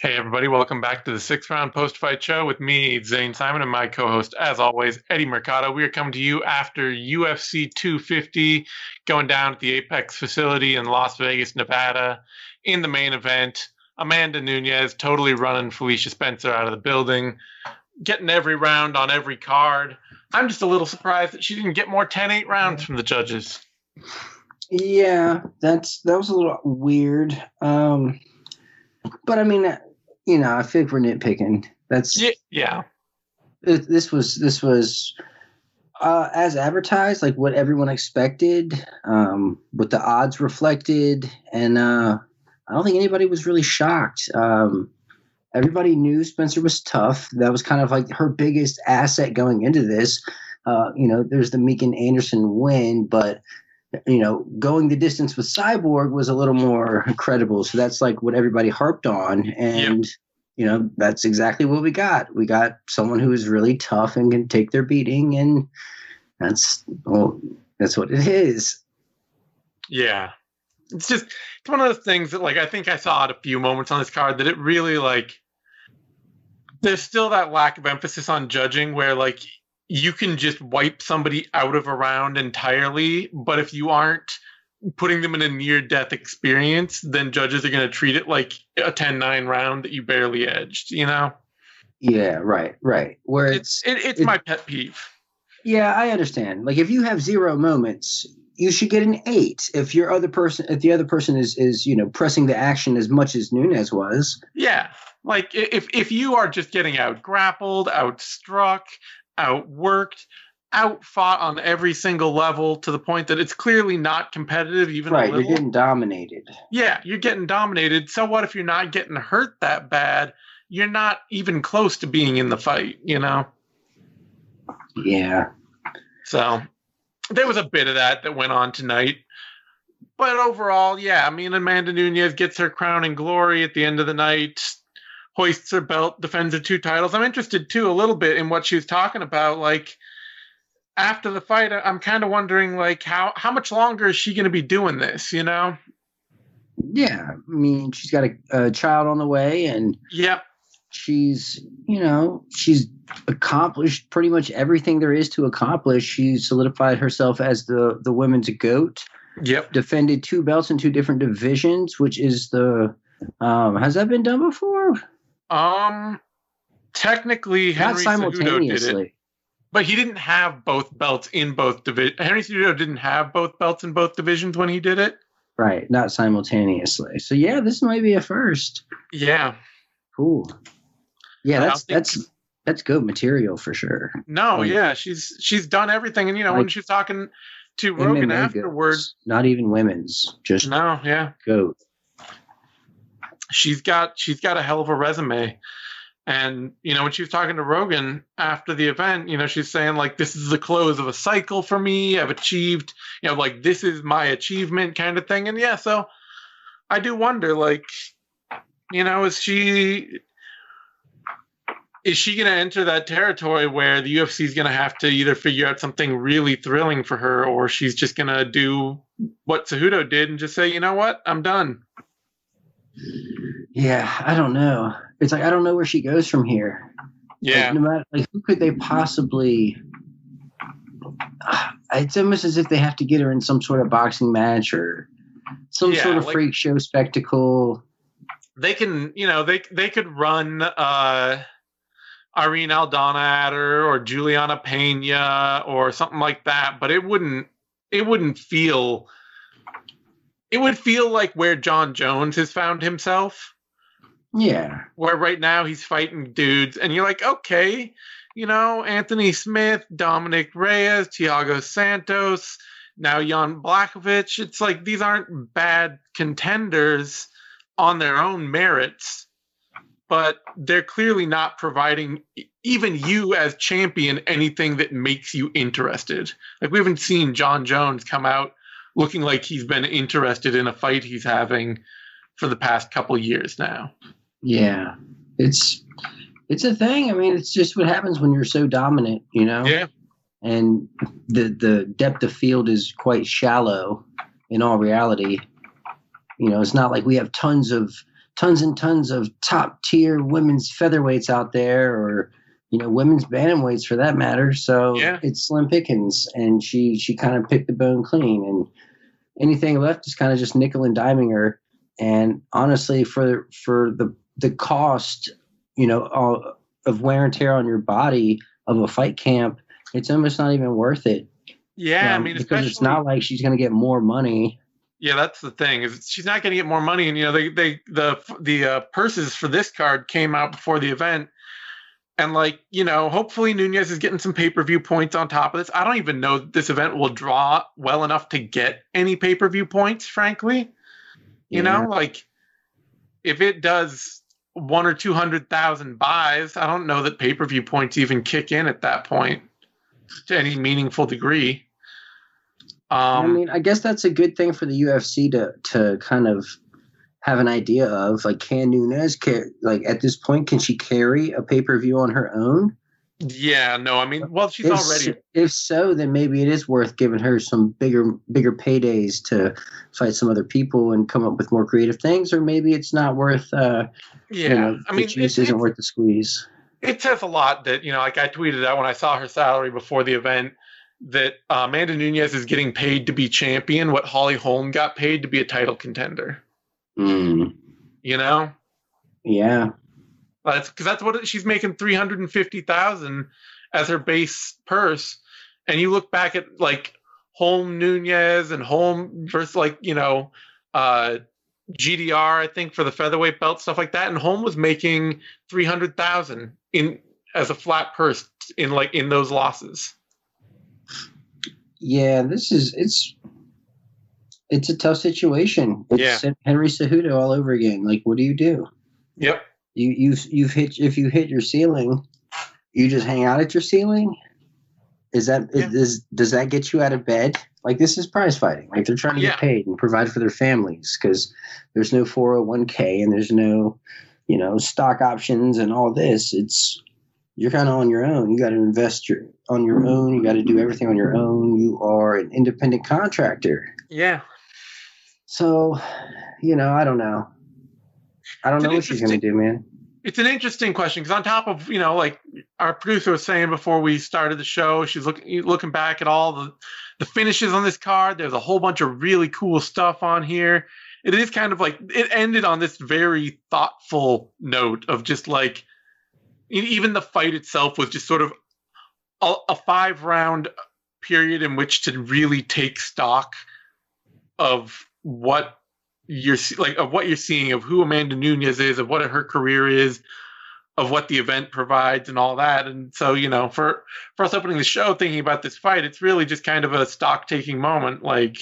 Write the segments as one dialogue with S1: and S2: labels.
S1: Hey, everybody, welcome back to the Sixth Round Post-Fight Show with me, Zane Simon, and my co-host, as always, Eddie Mercado. We are coming to you after UFC 250, going down at the Apex facility in Las Vegas, Nevada. In the main event, Amanda Nunes totally running Felicia Spencer out of the building, getting every round on every card. I'm just a little surprised that she didn't get more 10-8 rounds from the judges.
S2: Yeah, that was a little weird. But I mean, I think we're nitpicking. That's
S1: yeah.
S2: This was as advertised, like what everyone expected, what the odds reflected, and I don't think anybody was really shocked. Everybody knew Spencer was tough. That was kind of like her biggest asset going into this. There's the Meekin Anderson win, but going the distance with Cyborg was a little more credible. So that's like what everybody harped on. And, that's exactly what we got. We got someone who is really tough and can take their beating. And that's what it is.
S1: Yeah. It's one of those things that, like, I think I saw at a few moments on this card that it really, like, there's still that lack of emphasis on judging where, like, you can just wipe somebody out of a round entirely, but if you aren't putting them in a near-death experience, then judges are going to treat it like a 10-9 round that you barely edged, Yeah,
S2: right. Where
S1: it's my pet peeve.
S2: Yeah, I understand. Like, if you have 0 moments, you should get an 8. If the other person is pressing the action as much as Nunes was.
S1: Yeah, like if you are just getting out grappled, outstruck, outworked, outfought on every single level to the point that it's clearly not competitive even a little.
S2: You're getting dominated.
S1: Yeah, you're getting dominated. So what if you're not getting hurt that bad? You're not even close to being in the fight,
S2: Yeah.
S1: So there was a bit of that went on tonight. But overall, yeah, I mean, Amanda Nunes gets her crown and glory at the end of the night, hoists her belt, defends her 2 titles. I'm interested, too, a little bit in what she was talking about. Like, after the fight, I'm kind of wondering, like, how much longer is she going to be doing this,
S2: Yeah, I mean, she's got a child on the way, and she's accomplished pretty much everything there is to accomplish. She solidified herself as the women's GOAT.
S1: Yep.
S2: Defended 2 belts in 2 different divisions, which is has that been done before?
S1: Technically, Henry Cejudo did it, but he didn't have both belts in both divisions. Henry Cejudo didn't have both belts in both divisions when he did it.
S2: Right, not simultaneously. So yeah, this might be a first.
S1: Yeah.
S2: Cool. Yeah, that's good material for sure.
S1: No, yeah, she's done everything, and when she was talking to Rogan afterwards,
S2: not even women's, just GOAT.
S1: She's got a hell of a resume. And, when she was talking to Rogan after the event, she's saying, like, this is the close of a cycle for me. I've achieved, like, this is my achievement kind of thing. And, yeah, so I do wonder, like, is she going to enter that territory where the UFC is going to have to either figure out something really thrilling for her, or she's just going to do what Cejudo did and just say, you know what, I'm done.
S2: Yeah, I don't know. It's like I don't know where she goes from here.
S1: Yeah.
S2: Like, no matter, like, who could they possibly? It's almost as if they have to get her in some sort of boxing match or some sort of freak show spectacle.
S1: They can, they could run Irene Aldana at her or Juliana Pena or something like that, but it wouldn't feel. It would feel like where John Jones has found himself.
S2: Yeah.
S1: Where right now he's fighting dudes, and you're like, okay, Anthony Smith, Dominic Reyes, Thiago Santos, now Jan Blachowicz. It's like these aren't bad contenders on their own merits, but they're clearly not providing even you as champion anything that makes you interested. Like, we haven't seen John Jones come out looking like he's been interested in a fight he's having for the past couple years now.
S2: Yeah, it's a thing. I mean, it's just what happens when you're so dominant,
S1: Yeah.
S2: And the depth of field is quite shallow in all reality. It's not like we have tons of tons and tons of top tier women's featherweights out there, or women's bantamweights for that matter. So it's slim pickings, and she kind of picked the bone clean, and anything left is kind of just nickel and diming her. And honestly, for the cost, of wear and tear on your body of a fight camp, it's almost not even worth it.
S1: Yeah, I mean,
S2: because it's not like she's going to get more money.
S1: Yeah, that's the thing, is she's not going to get more money. And the purses for this card came out before the event, and hopefully Nunes is getting some pay-per-view points on top of this. I don't even know this event will draw well enough to get any pay-per-view points, frankly. If it does 100,000 or 200,000 buys, I don't know that pay-per-view points even kick in at that point to any meaningful degree.
S2: I mean, I guess that's a good thing for the UFC to kind of have an idea of, can Nunes at this point, can she carry a pay-per-view on her own?
S1: Yeah, no, I mean, well, she's already.
S2: If so, then maybe it is worth giving her some bigger paydays to fight some other people and come up with more creative things, or maybe it's not worth. I mean, the juice isn't worth the squeeze.
S1: It says a lot that I tweeted out when I saw her salary before the event that Amanda Nunes is getting paid to be champion what Holly Holm got paid to be a title contender. Yeah. Because that's what she's making, $350,000 as her base purse, and you look back at Holm Nunes and Holm versus GDR, I think, for the featherweight belt, stuff like that, and Holm was making $300,000 as a flat purse in those losses.
S2: Yeah, it's a tough situation. It's Henry Cejudo all over again. What do you do?
S1: Yep.
S2: If you hit your ceiling, you just hang out at your ceiling. Does that get you out of bed? This is prize fighting. They're trying to get paid and provide for their families, because there's no 401k and there's no, stock options and all this. You're kind of on your own. You got to invest on your own. You got to do everything on your own. You are an independent contractor.
S1: Yeah.
S2: So, I don't know. I don't know what she's going to do, man.
S1: It's an interesting question, because on top of, our producer was saying before we started the show, she's looking back at all the finishes on this card. There's a whole bunch of really cool stuff on here. It is kind of it ended on this very thoughtful note of just even the fight itself was just sort of a 5-round period in which to really take stock of what you're seeing, of who Amanda Nunes is, of what her career is, of what the event provides, and all that. And so, for us opening the show thinking about this fight, it's really just kind of a stock taking moment. We're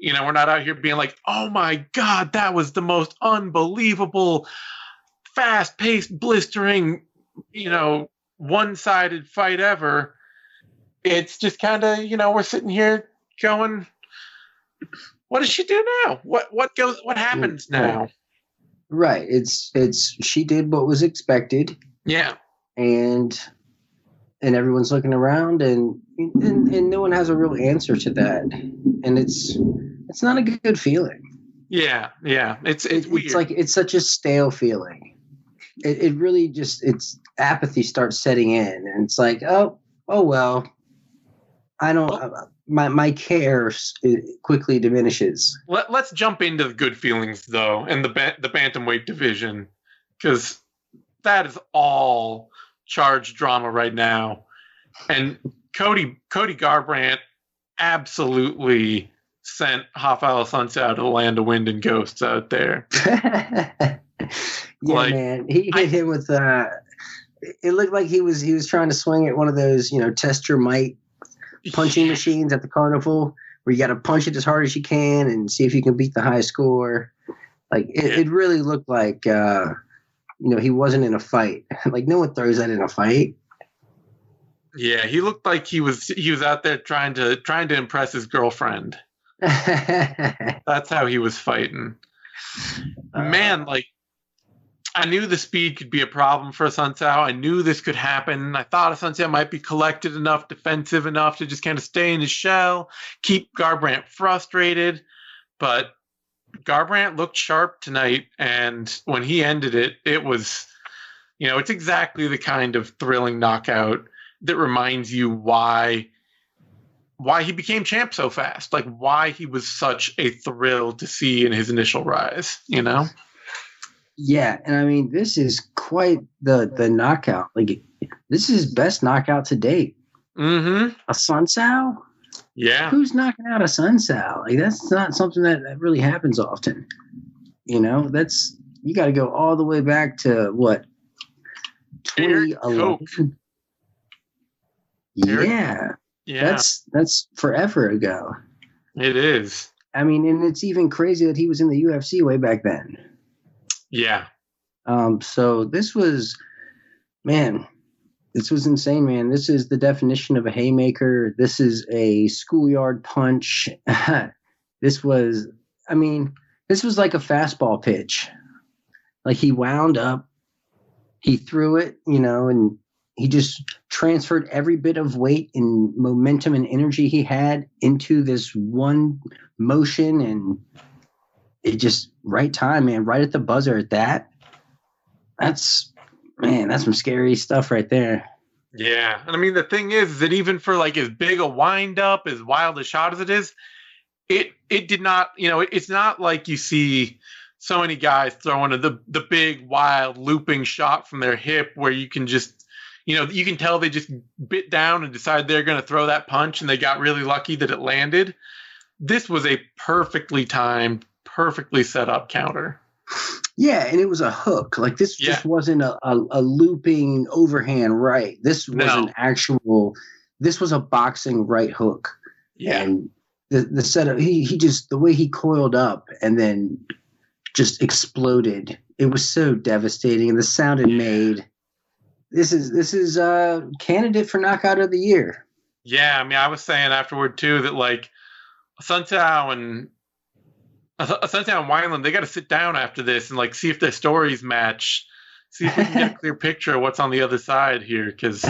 S1: not out here being oh my God, that was the most unbelievable, fast paced, blistering, one-sided fight ever. It's just kind of, we're sitting here going, what does she do now? What happens now?
S2: Right. It's she did what was expected.
S1: Yeah.
S2: And everyone's looking around, and no one has a real answer to that. And it's not a good feeling.
S1: Yeah. Yeah. It's weird.
S2: It's such a stale feeling. It really just, it's apathy starts setting in, and it's oh well, I don't. My care quickly diminishes.
S1: Let's jump into the good feelings, though, and the bantamweight division, because that is all charged drama right now. And Cody Garbrandt absolutely sent Raphael Assunção out of the land of wind and ghosts out there.
S2: Man, he hit him with. It looked like he was trying to swing at one of those, test your might punching machines at the carnival, where you got to punch it as hard as you can and see if you can beat the high score. It really looked like he wasn't in a fight. No one throws that in a fight.
S1: Yeah, he looked like he was out there trying to impress his girlfriend. That's how he was fighting. Man, I knew the speed could be a problem for Assunção. I knew this could happen. I thought Assunção might be collected enough, defensive enough to just kind of stay in his shell, keep Garbrandt frustrated. But Garbrandt looked sharp tonight, and when he ended it, it was, it's exactly the kind of thrilling knockout that reminds you why he became champ so fast, like why he was such a thrill to see in his initial rise,
S2: Yeah, and I mean, this is quite the knockout. Like, this is his best knockout to date.
S1: Mm-hmm.
S2: Assunção?
S1: Yeah.
S2: Who's knocking out Assunção? Like, that's not something that really happens often. You got to go all the way back to what? 2011. Yeah. That's forever ago.
S1: It is.
S2: I mean, and it's even crazy that he was in the UFC way back then.
S1: Yeah.
S2: So this was insane, man. This is the definition of a haymaker. This is a schoolyard punch. This was like a fastball pitch. Like, he wound up, he threw it, and he just transferred every bit of weight and momentum and energy he had into this one motion, and it just right time, man, right at the buzzer at that. That's some scary stuff right there.
S1: Yeah. And I mean, the thing is that even for like as big a wind up, as wild a shot as it is, it did not, it's not like you see so many guys throwing the big, wild, looping shot from their hip where you can just, you can tell they just bit down and decided they're going to throw that punch and they got really lucky that it landed. This was a perfectly timed, perfectly set up counter.
S2: Yeah, and it was a hook. Like, this just wasn't a looping overhand right. This was this was a boxing right hook.
S1: Yeah.
S2: And the setup, he just, the way he coiled up and then just exploded, it was so devastating. And the sound it made, this is a candidate for knockout of the year.
S1: Yeah, I mean, I was saying afterward too that like Assunção and Wineland, they got to sit down after this and like see if their stories match. See if we can get a clear picture of what's on the other side here, because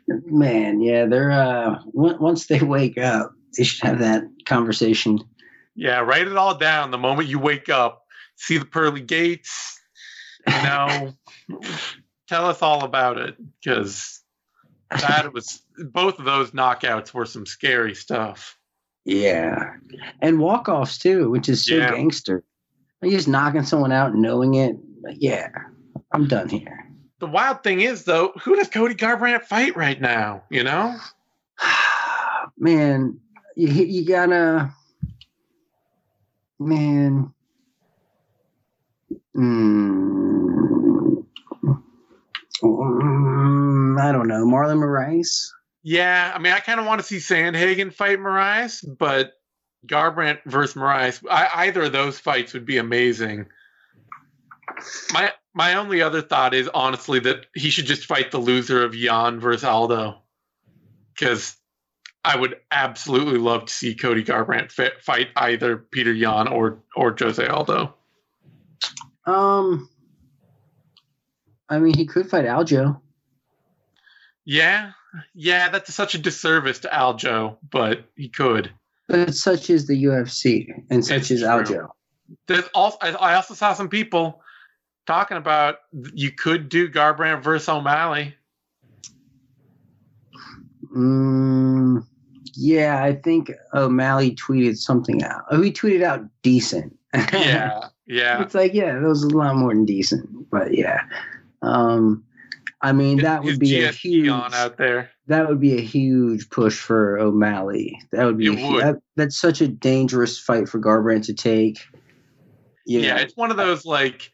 S2: Man, yeah, they're once they wake up, they should have that conversation.
S1: Yeah, write it all down the moment you wake up. See the pearly gates. Tell us all about it, because that was, both of those knockouts were some scary stuff.
S2: Yeah, and walk-offs too, which is so gangster. You're just knocking someone out and knowing it. Yeah, I'm done here.
S1: The wild thing is, though, who does Cody Garbrandt fight right now?
S2: Man, you gotta, man. I don't know. Marlon Moraes?
S1: Yeah, I mean, I kind of want to see Sandhagen fight Moraes, but Garbrandt versus Moraes, either of those fights would be amazing. My only other thought is, honestly, that he should just fight the loser of Jan versus Aldo, because I would absolutely love to see Cody Garbrandt fight either Peter Yan or Jose Aldo.
S2: I mean, he could fight Aljo.
S1: Yeah, that's such a disservice to Aljo, but he could.
S2: But such is the UFC, and such is Aljo.
S1: I also saw some people talking about you could do Garbrandt versus O'Malley.
S2: Yeah, I think O'Malley tweeted something out. Oh, he tweeted out decent.
S1: Yeah.
S2: It's like, that was a lot more than decent, but yeah. I mean, that would be a huge
S1: out there.
S2: That would be a huge push for O'Malley. That would be that's such a dangerous fight for Garbrandt to take.
S1: Yeah, it's one of those, like,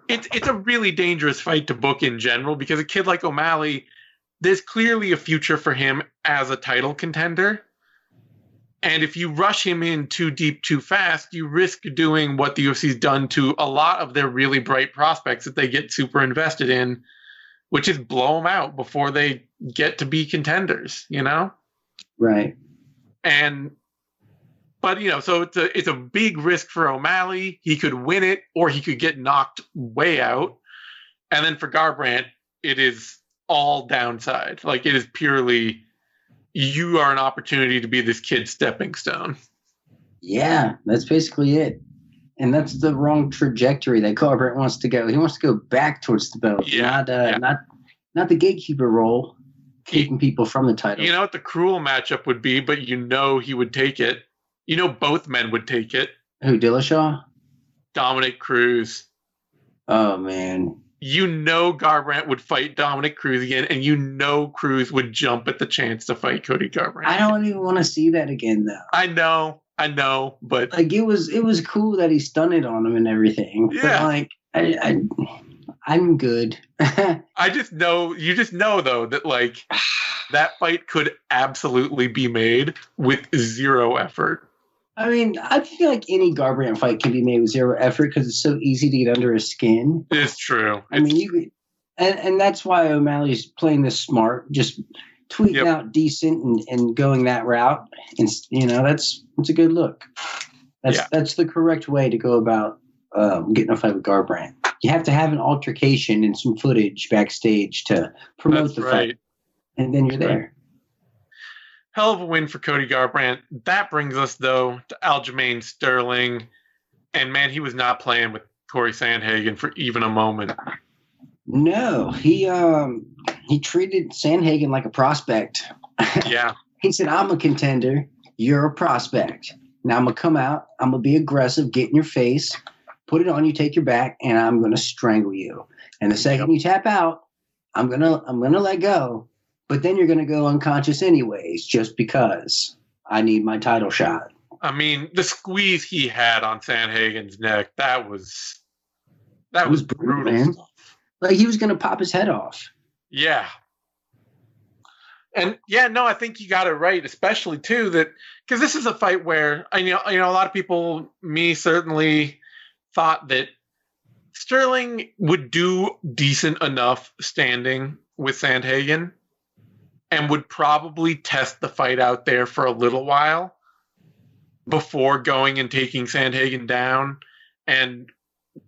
S1: it's a really dangerous fight to book in general, because a kid like O'Malley, there's clearly a future for him as a title contender. And if you rush him in too deep, too fast, you risk doing what the UFC's done to a lot of their really bright prospects that they get super invested in, which is blow them out before they get to be contenders,
S2: Right.
S1: But so it's a big risk for O'Malley. He could win it, or he could get knocked way out. And then for Garbrandt, it is all downside. Like, it is purely you are an opportunity to be this kid's stepping stone.
S2: Yeah, that's basically it. And that's the wrong trajectory that Garbrandt wants to go. He wants to go back towards the belt, not the gatekeeper role, keeping people from the title.
S1: You know what the cruel matchup would be, but you know he would take it. You know both men would take it.
S2: Who, Dillashaw?
S1: Dominic Cruz.
S2: Oh, man.
S1: You know Garbrandt would fight Dominic Cruz again, and you know Cruz would jump at the chance to fight Cody Garbrandt.
S2: I don't even want to see that again, though.
S1: I know, but
S2: like it was cool that he stunned on him and everything.
S1: Yeah.
S2: But I'm good.
S1: I just know though that like that fight could absolutely be made with zero effort.
S2: I mean, I feel like any Garbrandt fight can be made with zero effort because it's so easy to get under his skin.
S1: It's true.
S2: And that's why O'Malley's playing this smart, just tweeting out decent and going that route. And that's a good look. That's the correct way to go about getting a fight with Garbrandt. You have to have an altercation and some footage backstage to promote the fight, and then you're there.
S1: Hell of a win for Cody Garbrandt. That brings us, though, to Aljamain Sterling. And, man, he was not playing with Cory Sandhagen for even a moment.
S2: No, he treated Sandhagen like a prospect.
S1: Yeah.
S2: He said, I'm a contender. You're a prospect. Now I'm going to come out. I'm going to be aggressive, get in your face, put it on you, take your back, and I'm going to strangle you. And the second you tap out, I'm going to let go. But then you're going to go unconscious anyways, just because I need my title shot.
S1: I mean, the squeeze he had on Sandhagen's neck, that was brutal
S2: man.
S1: Stuff.
S2: Like he was going to pop his head off.
S1: Yeah. And I think you got it right, especially too that because this is a fight where a lot of people, me certainly, thought that Sterling would do decent enough standing with Sandhagen and would probably test the fight out there for a little while before going and taking Sandhagen down and,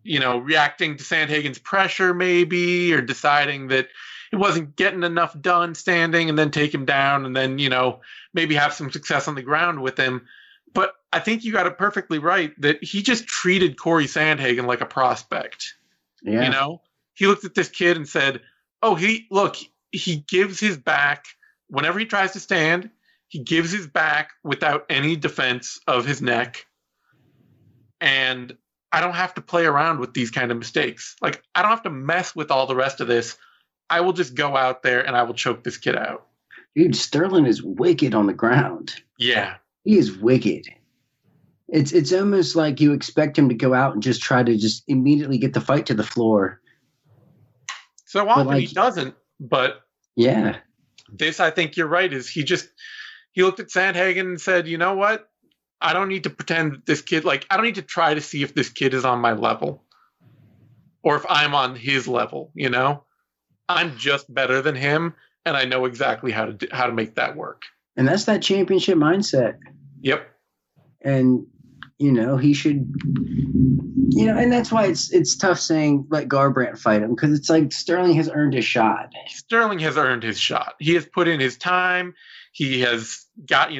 S1: reacting to Sandhagen's pressure maybe, or deciding that it wasn't getting enough done standing and then take him down and then, maybe have some success on the ground with him. But I think you got it perfectly right that he just treated Cory Sandhagen like a prospect.
S2: Yeah.
S1: He looked at this kid and said, he gives his back whenever he tries to stand. He gives his back without any defense of his neck. And I don't have to play around with these kind of mistakes. Like, I don't have to mess with all the rest of this. I will just go out there and I will choke this kid out.
S2: Dude, Sterling is wicked on the ground.
S1: Yeah.
S2: He is wicked. It's almost like you expect him to go out and just try to just immediately get the fight to the floor.
S1: So often he doesn't, but
S2: yeah.
S1: This, I think you're right, is he looked at Sandhagen and said, you know what? I don't need to pretend that this kid, I don't need to try to see if this kid is on my level or if I'm on his level, I'm just better than him, and I know exactly how to make that work.
S2: And that's that championship mindset.
S1: Yep.
S2: And, he should, and that's why it's tough saying let Garbrandt fight him, because it's like Sterling has earned his shot.
S1: Sterling has earned his shot. He has put in his time. He has got,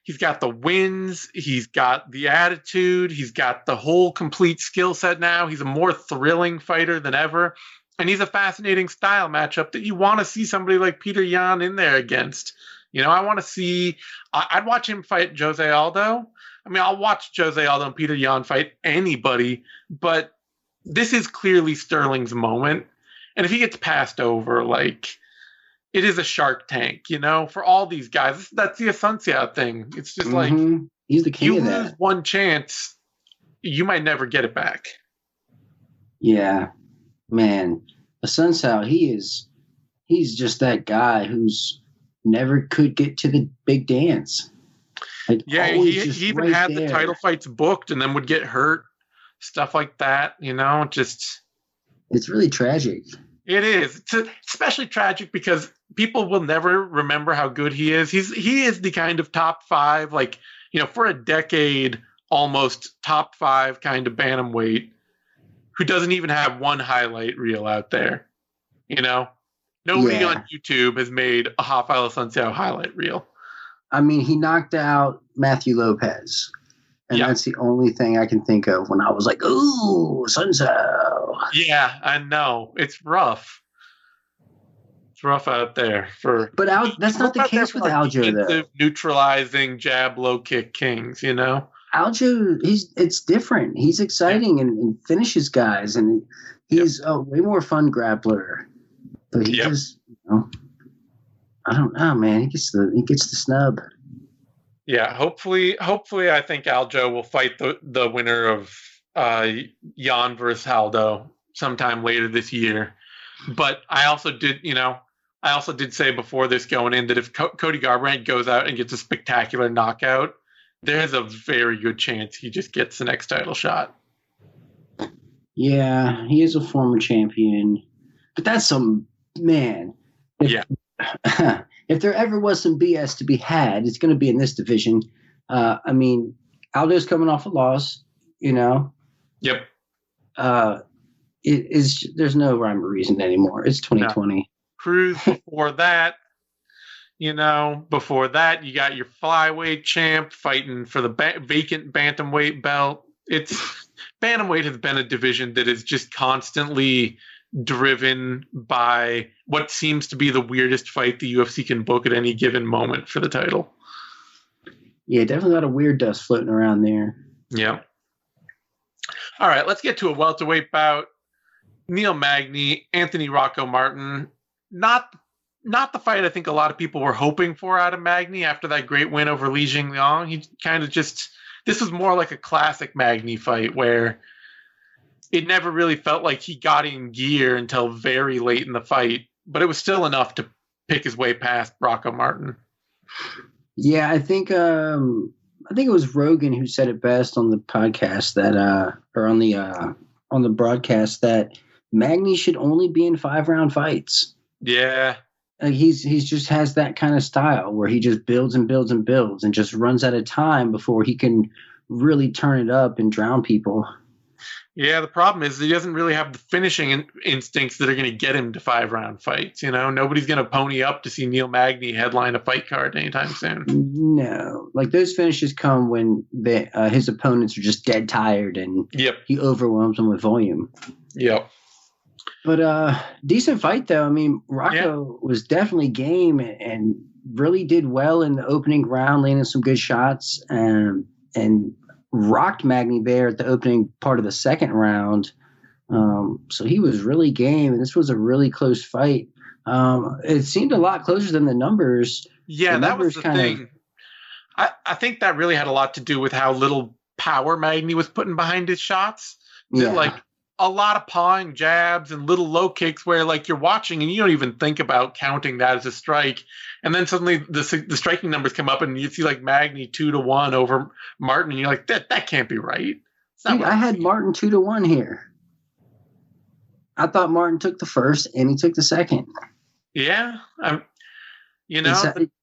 S1: he's got the wins. He's got the attitude. He's got the whole complete skill set now. He's a more thrilling fighter than ever. And he's a fascinating style matchup that you want to see somebody like Peter Yan in there against. I want to see – I'd watch him fight Jose Aldo. I mean, I'll watch Jose Aldo and Peter Yan fight anybody, but this is clearly Sterling's moment. And if he gets passed over, it is a Shark Tank, for all these guys. That's the Assunção thing. It's just
S2: he's the king of that.
S1: You lose one chance, you might never get it back.
S2: Yeah, man. Assunção, he's just that guy who's never could get to the big dance.
S1: He even had the title fights booked and then would get hurt, stuff like that. It's
S2: really tragic.
S1: It is. It's especially tragic because people will never remember how good he is. He is the kind of top five, for a decade, almost top five kind of bantamweight who doesn't even have one highlight reel out there. Nobody on YouTube has made a Raphael Assunção highlight reel.
S2: I mean, he knocked out Matthew Lopez. And that's the only thing I can think of when I was like, ooh, Assunção.
S1: Yeah, I know. It's rough. It's rough out there.
S2: But that's not the case with Aljo, though.
S1: Neutralizing jab, low kick kings, you know?
S2: Aljo, it's different. He's exciting and finishes guys, and he's a way more fun grappler. But he just, I don't know, man. He gets the snub.
S1: Yeah, hopefully, I think Aljo will fight the winner of Jan versus Haldo sometime later this year. But I also did say before this going in that if Cody Garbrandt goes out and gets a spectacular knockout, there's a very good chance he just gets the next title shot.
S2: Yeah, he is a former champion, but that's some man. If there ever was some BS to be had, it's going to be in this division. I mean, Aldo's coming off a loss, you know.
S1: Yep.
S2: There's no rhyme or reason anymore. It's 2020.
S1: No. Cruz before that, you know. Before that, you got your flyweight champ fighting for the vacant bantamweight belt. Bantamweight has been a division that is just constantly driven by what seems to be the weirdest fight the UFC can book at any given moment for the title.
S2: Yeah, definitely a lot of weird dust floating around there.
S1: Yeah. All right, let's get to a welterweight bout. Neil Magny, Anthony Rocco Martin. Not the fight I think a lot of people were hoping for out of Magny after that great win over Li Jingliang. He kind of this was more like a classic Magny fight where it never really felt like he got in gear until very late in the fight, but it was still enough to pick his way past Rocco Martin.
S2: Yeah, I think it was Rogan who said it best on the podcast that, or on the broadcast, that Magny should only be in 5-round fights.
S1: Yeah,
S2: he's just has that kind of style where he just builds and builds and builds and just runs out of time before he can really turn it up and drown people.
S1: Yeah, the problem is he doesn't really have the finishing instincts that are going to get him to 5-round fights. You know, nobody's going to pony up to see Neil Magny headline a fight card anytime soon.
S2: No, like those finishes come when his opponents are just dead tired and he overwhelms them with volume.
S1: Yep.
S2: But decent fight though. I mean, Rocco was definitely game and really did well in the opening round, landing some good shots and rocked Magny there at the opening part of the second round. So he was really game, and this was a really close fight. It seemed a lot closer than the numbers.
S1: Yeah, that was the thing. I think that really had a lot to do with how little power Magny was putting behind his shots. Yeah. Like a lot of pawing jabs and little low kicks where like you're watching and you don't even think about counting that as a strike. And then suddenly the striking numbers come up and you see like Magny 2-1 over Martin. And you're like, that can't be right.
S2: Dude, I had Martin 2-1 here. I thought Martin took the first and he took the second.
S1: Yeah.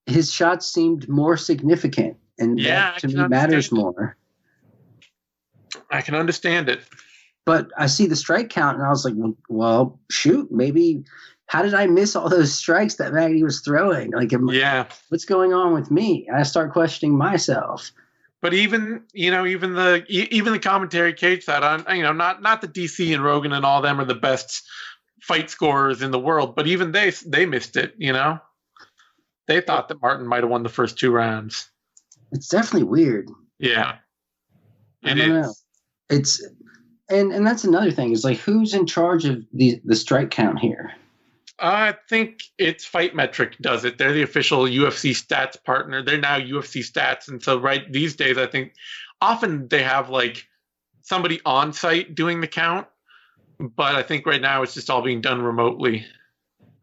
S2: His shots seemed more significant. And that to me matters more.
S1: I can understand it.
S2: But I see the strike count, and I was like, well, shoot, maybe how did I miss all those strikes that Magny was throwing? Like, what's going on with me? I start questioning myself.
S1: But even the commentary cage that on, not the DC and Rogan and all them are the best fight scorers in the world, but even they missed it, you know? They thought that Martin might have won the first 2 rounds.
S2: It's definitely weird.
S1: Yeah.
S2: It is. And that's another thing is like who's in charge of the strike count here?
S1: I think it's Fight Metric does it. They're the official UFC stats partner. They're now UFC stats, and so these days I think often they have like somebody on site doing the count, but I think right now it's just all being done remotely.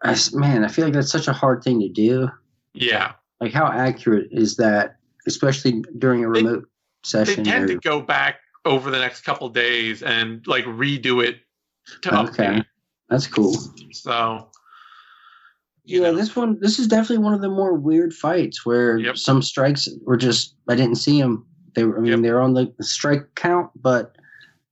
S2: I feel like that's such a hard thing to do.
S1: Yeah.
S2: Like how accurate is that, especially during a remote session?
S1: They tend to go back over the next couple days and like redo it to update.
S2: That's cool.
S1: So
S2: this is definitely one of the more weird fights where some strikes were just I didn't see them. They were on the strike count, but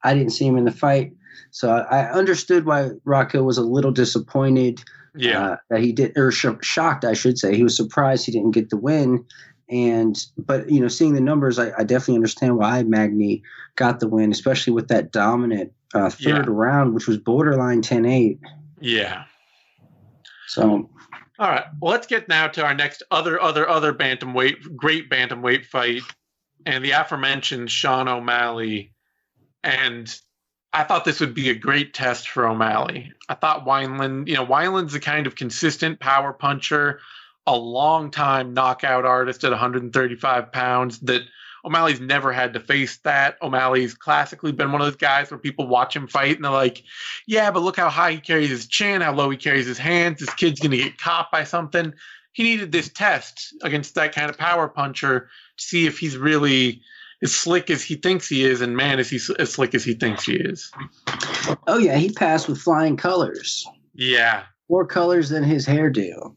S2: I didn't see him in the fight. So I understood why Rocco was a little disappointed. that he did, or shocked, I should say. He was surprised he didn't get the win. But seeing the numbers, I definitely understand why Magny got the win, especially with that dominant third round, which was borderline 10-8.
S1: Yeah.
S2: So.
S1: All right. Well, let's get now to our next other great bantamweight fight, and the aforementioned Sean O'Malley. And I thought this would be a great test for O'Malley. I thought Wineland's a kind of consistent power puncher, a long-time knockout artist at 135 pounds that O'Malley's never had to face that. O'Malley's classically been one of those guys where people watch him fight and they're like, yeah, but look how high he carries his chin, how low he carries his hands. This kid's going to get caught by something. He needed this test against that kind of power puncher to see if he's really as slick as he thinks he is, and man, is he as slick as he thinks he is.
S2: Oh, yeah, he passed with flying colors.
S1: Yeah.
S2: More colors than his hairdo.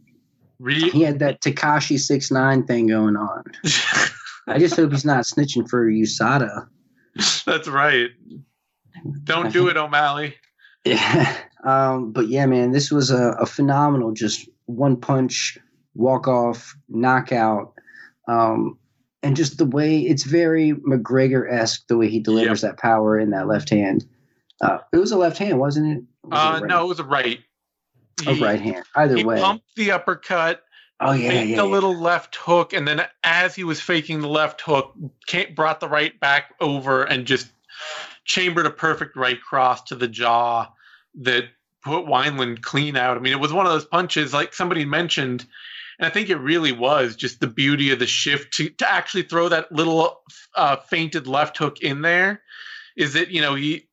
S2: He had that Tekashi 6ix9ine thing going on. I just hope he's not snitching for USADA.
S1: That's right. Don't do it, O'Malley.
S2: Yeah. But yeah, man, this was a phenomenal, just one punch, walk off, knockout. And just the way it's very McGregor-esque, the way he delivers that power in that left hand. It was a left hand, wasn't it?
S1: No, it was a right.
S2: Right hand. Either way.
S1: He pumped the uppercut. Faked a little left hook, and then as he was faking the left hook, brought the right back over and just chambered a perfect right cross to the jaw that put Wineland clean out. I mean, it was one of those punches, like somebody mentioned, and I think it really was just the beauty of the shift to actually throw that little feinted left hook in there, is that, he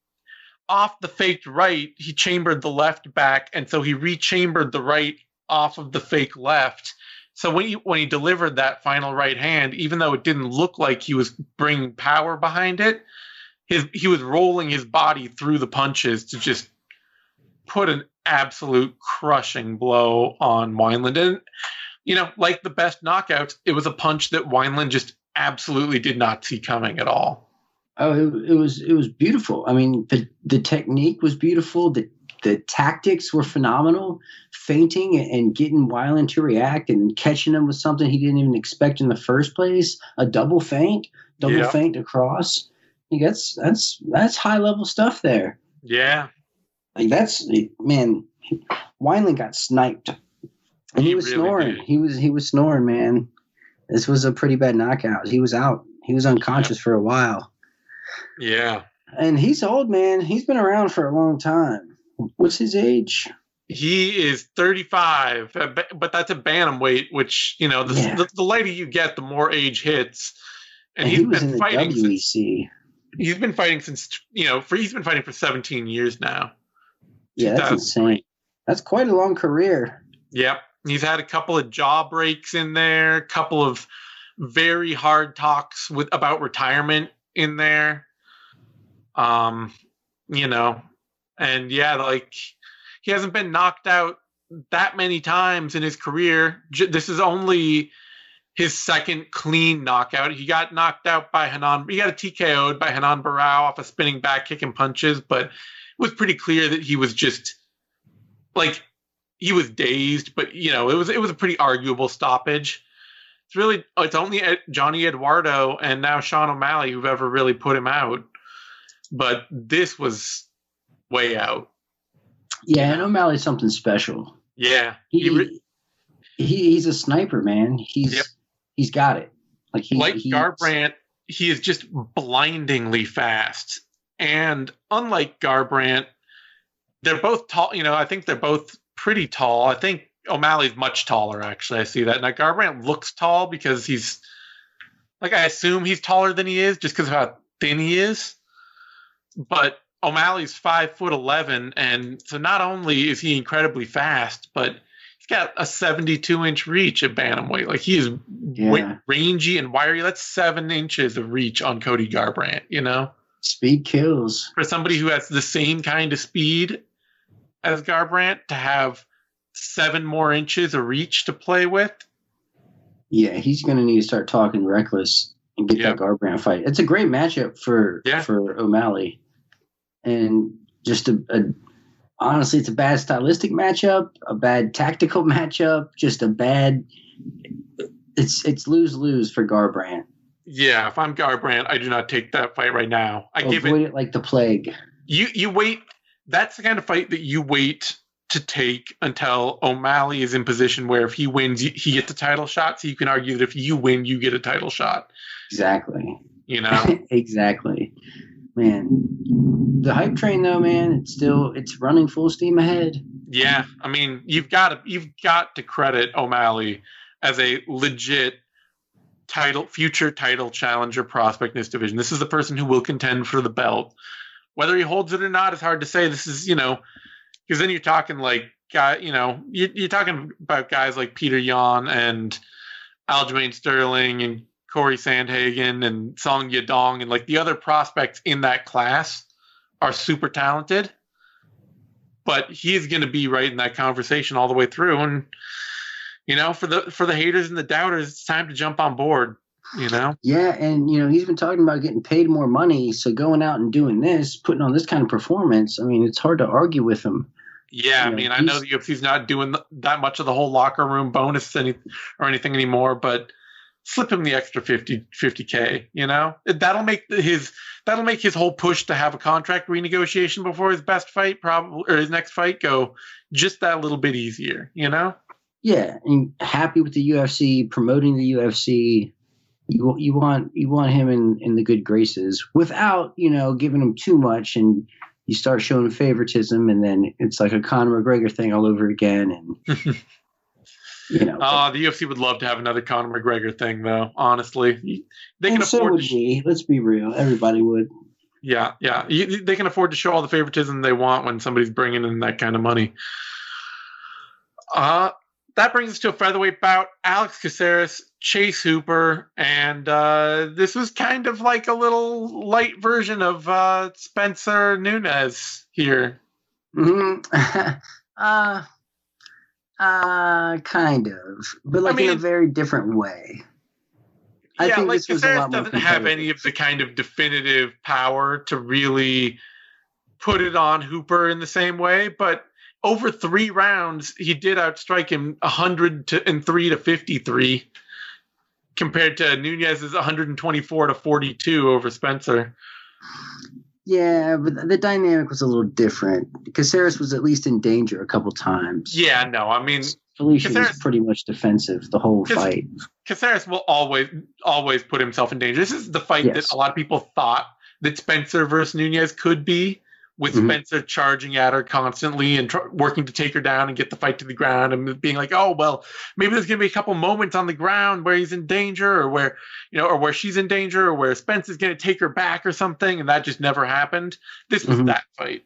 S1: off the faked right, he chambered the left back, and so he rechambered the right off of the fake left. So when he delivered that final right hand, even though it didn't look like he was bringing power behind it, he was rolling his body through the punches to just put an absolute crushing blow on Wineland. And, like the best knockouts, it was a punch that Wineland just absolutely did not see coming at all.
S2: Oh, it was beautiful. I mean, the technique was beautiful. The tactics were phenomenal. Feinting and getting Wineland to react and catching him with something he didn't even expect in the first place. A double feint across. That's high level stuff there.
S1: Yeah.
S2: Like Wineland got sniped. And he was really snoring. Did. He was snoring, man. This was a pretty bad knockout. He was out. He was unconscious for a while.
S1: Yeah.
S2: And he's old, man. He's been around for a long time. What's his age?
S1: He is 35, but that's a bantamweight, which, the later you get, the more age hits. And
S2: he was in the WEC.
S1: He's been fighting since, he's been fighting for 17 years now.
S2: Yeah, that's insane. That's quite a long career.
S1: Yep. He's had a couple of jaw breaks in there, a couple of very hard talks about retirement in there. And he hasn't been knocked out that many times in his career. This is only his second clean knockout. He got knocked out by Hanan. He got a TKO'd by Hanan Barao off a spinning back kick and punches, but it was pretty clear that he was just he was dazed, but it was a pretty arguable stoppage. It's only Johnny Eduardo and now Sean O'Malley who've ever really put him out. But this was way out.
S2: Yeah, and O'Malley's something special.
S1: Yeah.
S2: He's a sniper, man. He's got it.
S1: Garbrandt, he is just blindingly fast. And unlike Garbrandt, they're both tall. I think they're both pretty tall. I think O'Malley's much taller, actually. I see that. Now, Garbrandt looks tall because I assume he's taller than he is just because of how thin he is. But O'Malley's 5'11", and so not only is he incredibly fast, but he's got a 72-inch reach at bantamweight. He is rangy and wiry. That's 7 inches of reach on Cody Garbrandt.
S2: Speed kills.
S1: For somebody who has the same kind of speed as Garbrandt to have 7 more inches of reach to play with.
S2: Yeah, he's going to need to start talking reckless and get that Garbrandt fight. It's a great matchup for O'Malley. And just a honestly, it's a bad stylistic matchup, a bad tactical matchup, just a bad. It's lose-lose for Garbrandt.
S1: Yeah, if I'm Garbrandt, I do not take that fight right now.
S2: Avoid it like the plague.
S1: You wait. That's the kind of fight that you wait to take until O'Malley is in position where if he wins, he gets a title shot. So you can argue that if you win, you get a title shot.
S2: Exactly.
S1: You know?
S2: Exactly. Man, the hype train though, man, it's running full steam ahead.
S1: Yeah, I mean, you've got to credit O'Malley as a legit future title challenger prospect in this division. This is the person who will contend for the belt. Whether he holds it or not is hard to say. This is, because then you're talking like you're talking about guys like Peter Yan and Aljamain Sterling and Cory Sandhagen and Song Yadong and like the other prospects in that class are super talented, but he's going to be right in that conversation all the way through. And for the haters and the doubters, it's time to jump on board.
S2: Yeah, and he's been talking about getting paid more money, so going out and doing this, putting on this kind of performance, I mean, it's hard to argue with him.
S1: Yeah, I know the UFC's not doing that much of the whole locker room bonus or anything anymore, but slip him the extra 50K, that'll make his whole push to have a contract renegotiation before his best fight or his next fight go just that little bit easier,
S2: Yeah, and happy with the UFC, promoting the UFC. You want him in the good graces without, giving him too much, and you start showing favoritism, and then it's like a Conor McGregor thing all over again. And
S1: the UFC would love to have another Conor McGregor thing, though. Honestly, they can
S2: afford. So would we. Let's be real. Everybody would.
S1: Yeah. They can afford to show all the favoritism they want when somebody's bringing in that kind of money. That brings us to a featherweight bout. Alex Caceres, Chase Hooper, and this was kind of like a little light version of Spencer Nunes here.
S2: Mm-hmm. Kind of, but in a very different way.
S1: I think like Caceres doesn't have any of the kind of definitive power to really put it on Hooper in the same way, but over 3 rounds, he did outstrike him 103 to 53, compared to Nunes's 124 to 42 over Spencer.
S2: Yeah, but the dynamic was a little different. Caceres was at least in danger a couple times.
S1: Yeah, no, I mean,
S2: Felicia was pretty much defensive the whole fight.
S1: Caceres will always put himself in danger. This is the fight that a lot of people thought that Spencer versus Nunes could be, with Spencer charging at her constantly and working to take her down and get the fight to the ground, and being like, oh, well, maybe there's going to be a couple moments on the ground where he's in danger, or where, or where she's in danger, or where Spencer's going to take her back or something. And that just never happened. This was that fight.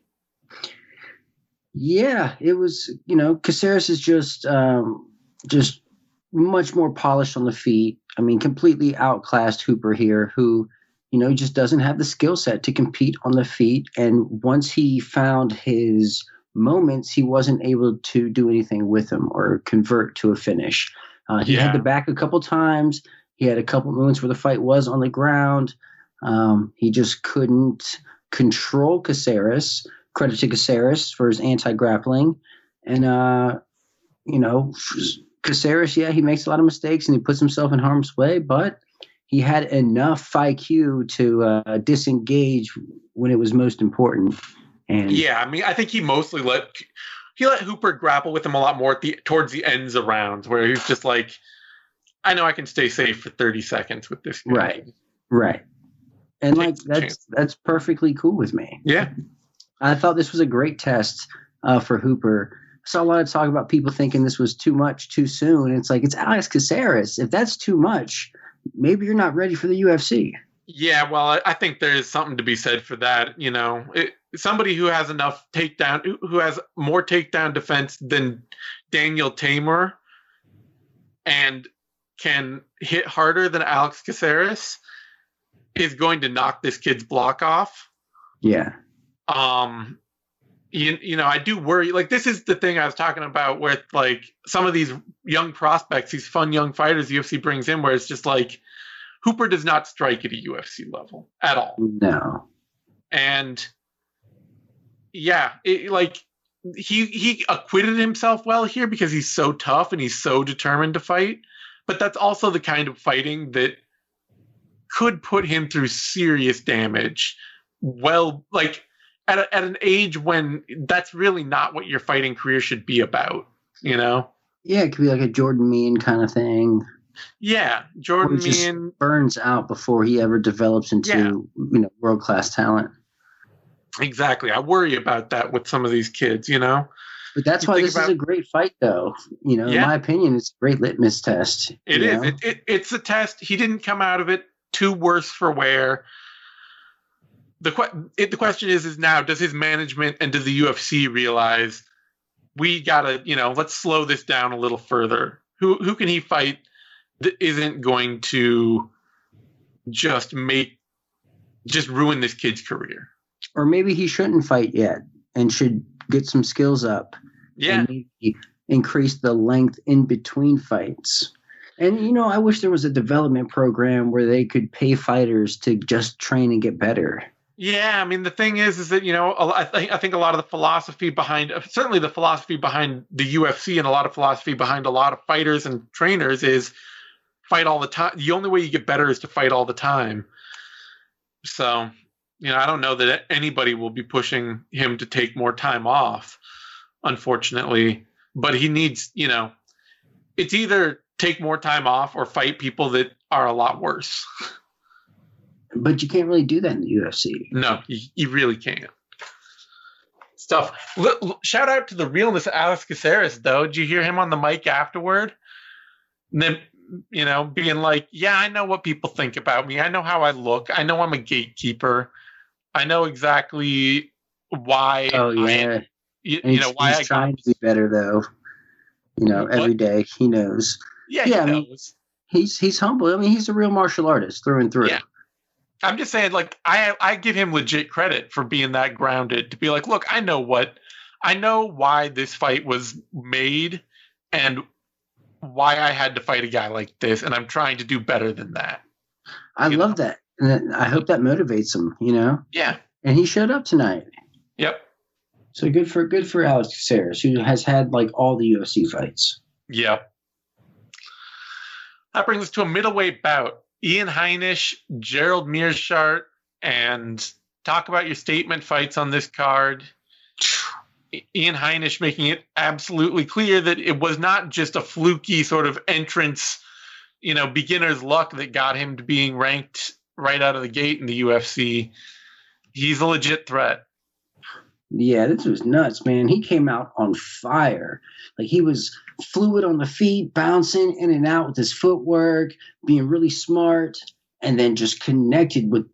S2: Yeah, it was, Caceres is just much more polished on the feet. I mean, completely outclassed Hooper here, who, he just doesn't have the skill set to compete on the feet. And once he found his moments, he wasn't able to do anything with them or convert to a finish. He had the back a couple times. He had a couple moments where the fight was on the ground. He just couldn't control Caceres. Credit to Caceres for his anti-grappling. And, Caceres, he makes a lot of mistakes and he puts himself in harm's way, but he had enough IQ to disengage when it was most important. And
S1: I think he mostly let Hooper grapple with him a lot more towards the ends of rounds, where he's just like, I know I can stay safe for 30 seconds with this guy.
S2: Right. And that's perfectly cool with me.
S1: Yeah.
S2: I thought this was a great test for Hooper. I saw a lot of talk about people thinking this was too much too soon. It's like, it's Alex Caceres. If that's too much, maybe you're not ready for the UFC.
S1: Yeah, well, I think there's something to be said for that. Somebody who has enough who has more takedown defense than Daniel Tamer and can hit harder than Alex Caceres is going to knock this kid's block off.
S2: Yeah.
S1: I do worry. Like, this is the thing I was talking about with, like, some of these young prospects, these fun young fighters the UFC brings in, where it's just like, Hooper does not strike at a UFC level at all.
S2: No.
S1: And he acquitted himself well here because he's so tough and he's so determined to fight. But that's also the kind of fighting that could put him through serious damage. Well, like at an age when that's really not what your fighting career should be about, you know?
S2: Yeah, it could be like a Jordan Meehan kind of thing.
S1: Yeah, Jordan Meehan
S2: burns out before he ever develops into world-class talent.
S1: Exactly. I worry about that with some of these kids, you know?
S2: But that's why this is a great fight, though. You know, in my opinion, it's a great litmus test.
S1: It is. It's a test. He didn't come out of it too worse for wear. The question is now, does his management and does the UFC realize we gotta, let's slow this down a little further? Who can he fight that isn't going to just ruin this kid's career?
S2: Or maybe he shouldn't fight yet and should get some skills up.
S1: Yeah.
S2: And maybe increase the length in between fights. And, I wish there was a development program where they could pay fighters to just train and get better.
S1: Yeah, I mean, the thing is that, I think a lot of the philosophy behind, certainly the philosophy behind the UFC and a lot of philosophy behind a lot of fighters and trainers is fight all the time. The only way you get better is to fight all the time. So, I don't know that anybody will be pushing him to take more time off, unfortunately. But he needs, it's either take more time off or fight people that are a lot worse.
S2: But you can't really do that in the UFC.
S1: No, you really can't. Stuff. Shout out to the realness of Alex Caceres, though. Did you hear him on the mic afterward? And then, being like, yeah, I know what people think about me. I know how I look. I know I'm a gatekeeper. I know exactly why.
S2: Oh, yeah. He's trying to be better, though. Every day he knows.
S1: Yeah, he knows.
S2: He's humble. I mean, he's a real martial artist through and through.
S1: Yeah. I'm just saying, like, I give him legit credit for being that grounded to be like, look, I know why this fight was made and why I had to fight a guy like this, and I'm trying to do better than that.
S2: I love that. And I hope that motivates him,
S1: Yeah.
S2: And he showed up tonight.
S1: Yep.
S2: So good for Alex Caceres, who has had like all the UFC fights.
S1: Yep. That brings us to a middleweight bout. Ian Heinish, Gerald Meerschaert, and talk about your statement fights on this card. Ian Heinish making it absolutely clear that it was not just a fluky sort of entrance, beginner's luck that got him to being ranked right out of the gate in the UFC. He's a legit threat.
S2: Yeah, this was nuts, man. He came out on fire. Like, he was fluid on the feet, bouncing in and out with his footwork, being really smart, and then just connected with,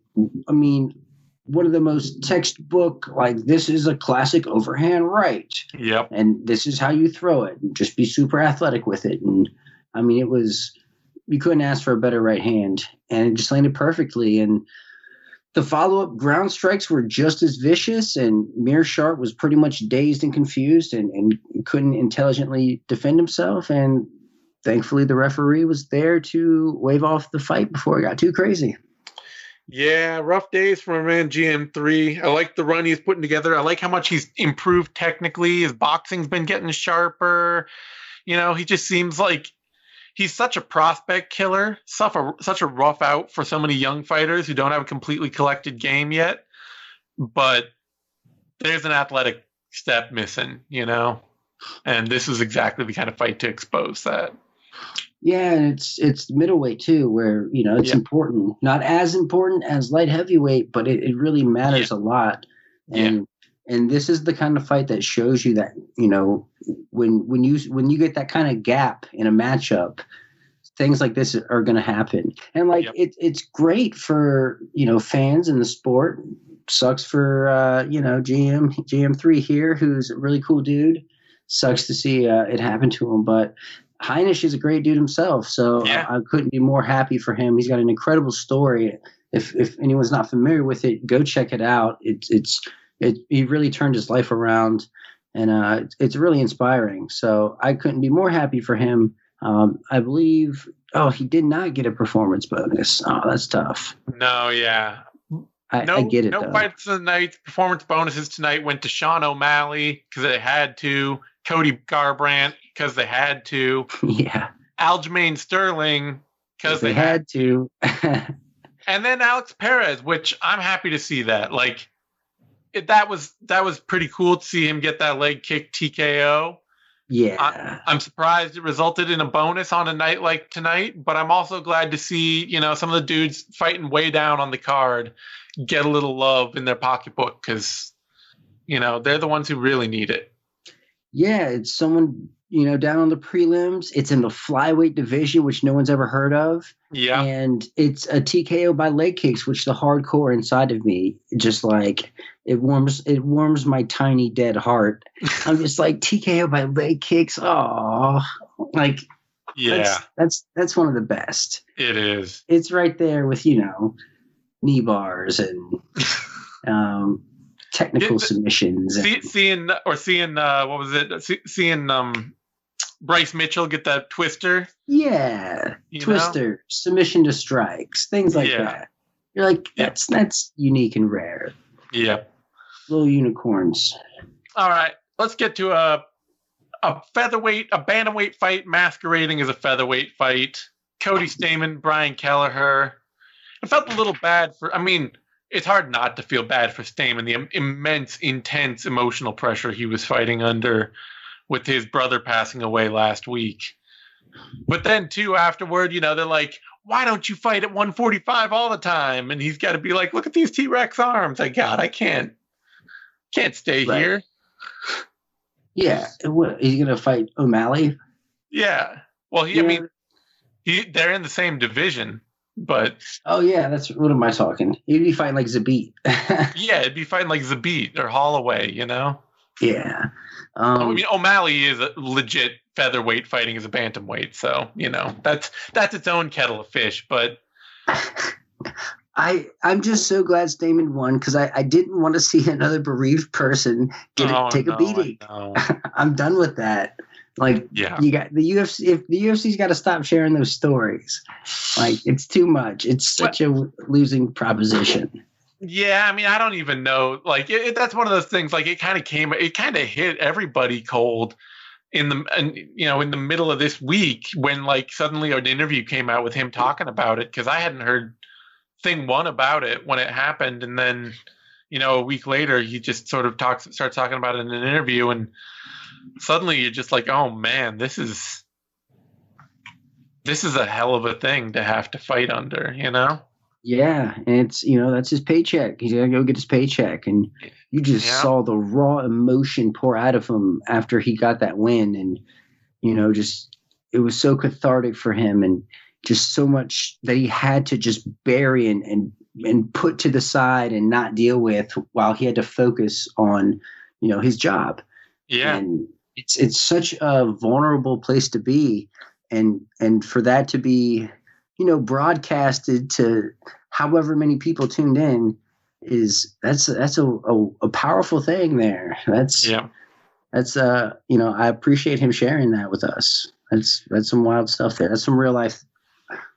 S2: one of the most textbook, like, this is a classic overhand right.
S1: Yep.
S2: And this is how you throw it. And just be super athletic with it. And, it was, you couldn't ask for a better right hand. And it just landed perfectly. And the follow-up ground strikes were just as vicious, and Meerschaert was pretty much dazed and confused and couldn't intelligently defend himself. And thankfully, the referee was there to wave off the fight before it got too crazy.
S1: Yeah, rough days for my man GM3. I like the run he's putting together. I like how much he's improved technically. His boxing's been getting sharper. He just seems like he's such a prospect killer, such a rough out for so many young fighters who don't have a completely collected game yet. But there's an athletic step missing, and this was exactly the kind of fight to expose that.
S2: Yeah, and it's middleweight too, where it's important, not as important as light heavyweight, but it really matters a lot. And this is the kind of fight that shows you that when you get that kind of gap in a matchup, things like this are going to happen. And it's great for fans in the sport. Sucks for GM3 here, who's a really cool dude. Sucks to see it happen to him, but Heinish is a great dude himself, so I couldn't be more happy for him. He's got an incredible story. If anyone's not familiar with it, go check it out. He really turned his life around, and it's really inspiring. So I couldn't be more happy for him. I believe, he did not get a performance bonus. Oh, that's tough.
S1: No, yeah.
S2: I get it,
S1: no
S2: though.
S1: fights tonight. Performance bonuses tonight went to Sean O'Malley because they had to. Cody Garbrandt because they had to.
S2: Yeah.
S1: Aljamain Sterling because
S2: they had to.
S1: And then Alex Perez, which I'm happy to see that. Like, that was pretty cool to see him get that leg kick TKO.
S2: Yeah.
S1: I'm surprised it resulted in a bonus on a night like tonight, but I'm also glad to see, some of the dudes fighting way down on the card get a little love in their pocketbook because, they're the ones who really need it.
S2: Yeah, it's someone, down on the prelims. It's in the flyweight division, which no one's ever heard of.
S1: Yeah.
S2: And it's a TKO by leg kicks, which the hardcore inside of me, just like, it warms my tiny dead heart. I'm just like, TKO by leg kicks. Oh, like,
S1: yeah,
S2: that's one of the best.
S1: It is.
S2: It's right there with, knee bars and technical submissions.
S1: Seeing what was it? Seeing Bryce Mitchell get that twister.
S2: Yeah, twister, submission to strikes, things like that. You're like, that's unique and rare.
S1: Yeah,
S2: little unicorns.
S1: All right, let's get to a bantamweight fight masquerading as a featherweight fight. Cody Stamann, Brian Kelleher. I felt a little bad for. I mean, it's hard not to feel bad for Stamann. The immense, intense emotional pressure he was fighting under with his brother passing away last week. But then, too, afterward, they're like, why don't you fight at 145 all the time? And he's got to be like, look at these T-Rex arms I got. I can't stay here.
S2: Yeah. What, he's going to fight O'Malley?
S1: Yeah. Well, they're in the same division. But
S2: oh yeah, what am I talking? He'd be fighting like Zabit.
S1: Yeah, it'd be fighting like Zabit or Holloway,
S2: Yeah.
S1: O'Malley is a legit featherweight fighting as a bantamweight, so that's its own kettle of fish. But
S2: I'm just so glad Stamann won because I didn't want to see another bereaved person take a beating. I'm done with that. Like, you got the UFC. If the UFC's got to stop sharing those stories, like, it's too much. It's such a losing proposition.
S1: Yeah, I mean, I don't even know. Like, that's one of those things. Like, it kind of hit everybody cold in the middle of this week when, like, suddenly an interview came out with him talking about it because I hadn't heard thing one about it when it happened, and then a week later he just sort of starts talking about it in an interview, and suddenly you're just like, oh man, this is a hell of a thing to have to fight under,
S2: Yeah, and it's that's his paycheck. He's gonna go get his paycheck, and you just saw the raw emotion pour out of him after he got that win, and just it was so cathartic for him, and just so much that he had to just bury and put to the side and not deal with while he had to focus on his job.
S1: Yeah.
S2: And it's such a vulnerable place to be. And for that to be, broadcasted to however many people tuned in that's a powerful thing there. I appreciate him sharing that with us. That's some wild stuff there. That's some real life,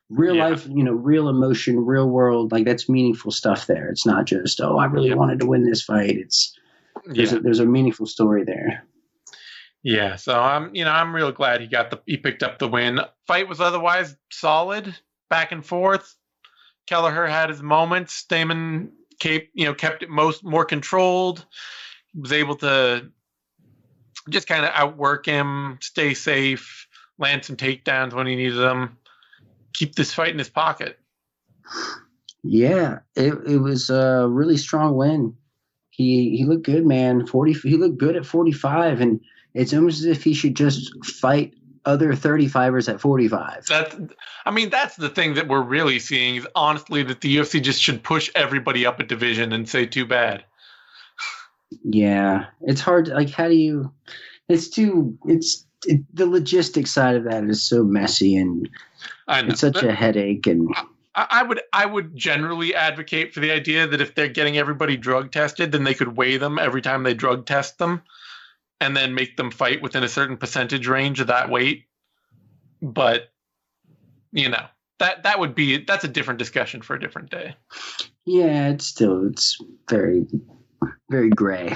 S2: real emotion, real world. Like, that's meaningful stuff there. It's not just, I really wanted to win this fight. There's a meaningful story there.
S1: Yeah, so I'm real glad he picked up the win. Fight was otherwise solid, back and forth. Kelleher had his moments. Stamann kept it more controlled. Was able to just kind of outwork him, stay safe, land some takedowns when he needed them, keep this fight in his pocket.
S2: Yeah, it was a really strong win. He looked good, man. He looked good at 45, and it's almost as if he should just fight other 35ers at 45.
S1: That's the thing that we're really seeing is honestly that the UFC just should push everybody up a division and say too bad.
S2: Yeah, it's hard. Like, how do you? The logistics side of that is so messy, and it's such a headache. And
S1: I would generally advocate for the idea that if they're getting everybody drug tested, then they could weigh them every time they drug test them, and then make them fight within a certain percentage range of that weight. But that's a different discussion for a different day.
S2: Yeah, it's very, very gray.